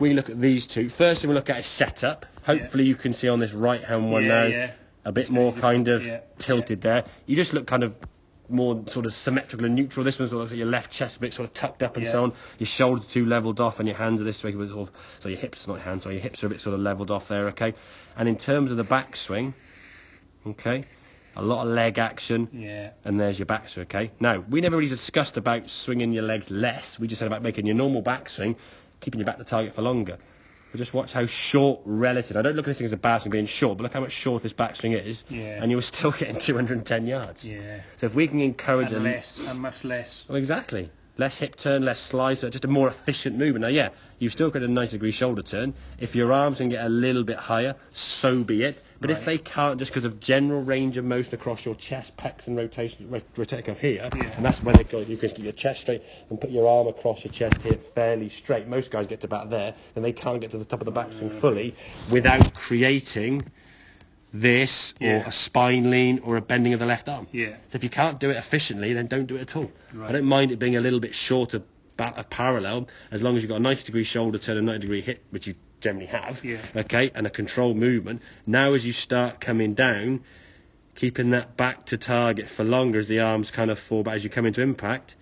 we look at these two, first thing we look at is setup. Hopefully you can see on this right hand one now, a bit more kind of tilted there. You just look kind of more sort of symmetrical and neutral. This one sort of looks like your left chest a bit sort of tucked up and so on. Your shoulders are too levelled off and your hands are this way, sort of, so your hips, not your hands, so your hips are a bit sort of levelled off there, okay? And in terms of the backswing, okay, a lot of leg action, and there's your backswing, okay? Now, we never really discussed about swinging your legs less. We just said about making your normal backswing, keeping your back to target for longer. But just watch how short relative. I don't look at this thing as a bad swing being short, but look how much short this backswing is, and you were still getting 210 yards. So if we can encourage and much less. Oh, exactly. Less hip turn, less slide, so just a more efficient movement. Now, you've still got a 90-degree shoulder turn. If your arms can get a little bit higher, so be it. But if they can't, just because of general range of motion across your chest, pecs and rotating up here, and that's when you can keep your chest straight and put your arm across your chest here fairly straight. Most guys get to about there, and they can't get to the top of the backswing fully without creating this or a spine lean or a bending of the left arm. So if you can't do it efficiently, then don't do it at all. I don't mind it being a little bit shorter parallel, as long as you've got a 90-degree shoulder turn and 90-degree hip, which you generally have, okay, and a controlled movement. Now as you start coming down, keeping that back to target for longer as the arms kind of fall back as you come into impact,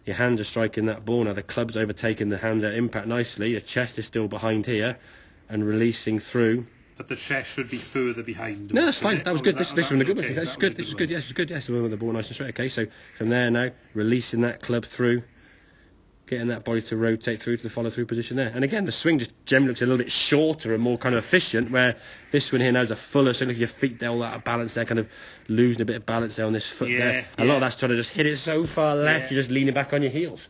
your hands are striking that ball. Now the club's overtaking the hands at impact nicely, your chest is still behind here and releasing through. But the chest should be further behind. No, that's fine. That was good. This one, a good one. That's good. This is good. Yes, it's good. Yes, the one with the ball nice and straight. Okay, so from there now, releasing that club through, getting that body to rotate through to the follow-through position there. And again, the swing just generally looks a little bit shorter and more kind of efficient, where this one here now is a fuller, so look at your feet there, all out of balance there, kind of losing a bit of balance there on this foot there. A lot of that's trying to just hit it so far left, you're just leaning back on your heels.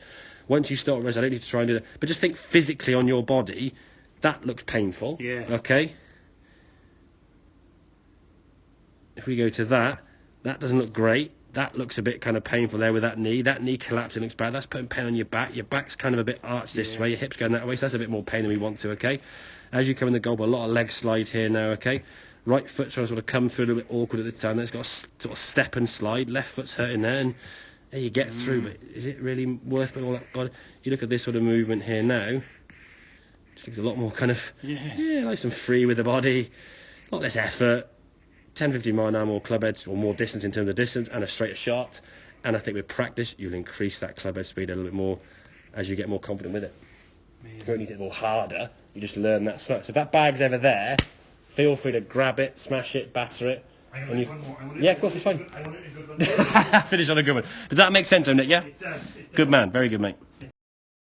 Once you start, I don't need to try and do that. But just think physically on your body, that looks painful. Okay? If we go to that doesn't look great. That looks a bit kind of painful there with that knee. That knee collapsing looks bad. That's putting pain on your back. Your back's kind of a bit arched this way. Your hip's going that way, so that's a bit more pain than we want to, okay? As you come in the goal, a lot of leg slide here now, okay? Right foot's trying to sort of come through a little bit awkward at the time. It's got a sort of step and slide. Left foot's hurting there, and there you get through. But is it really worth putting all that body? You look at this sort of movement here now. Just looks a lot more kind of, nice and free with the body. A lot less effort. 10-15 mile an hour more club heads, or more distance in terms of distance, and a straighter shot. And I think with practice, you'll increase that club head speed a little bit more as you get more confident with it. You don't need it more harder. You just learn that stuff. So if that bag's ever there, feel free to grab it, smash it, batter it. Yeah, of course, it's fine. Finish on a good one. Does that make sense, Nick? Yeah? It does. Good man. Very good, mate.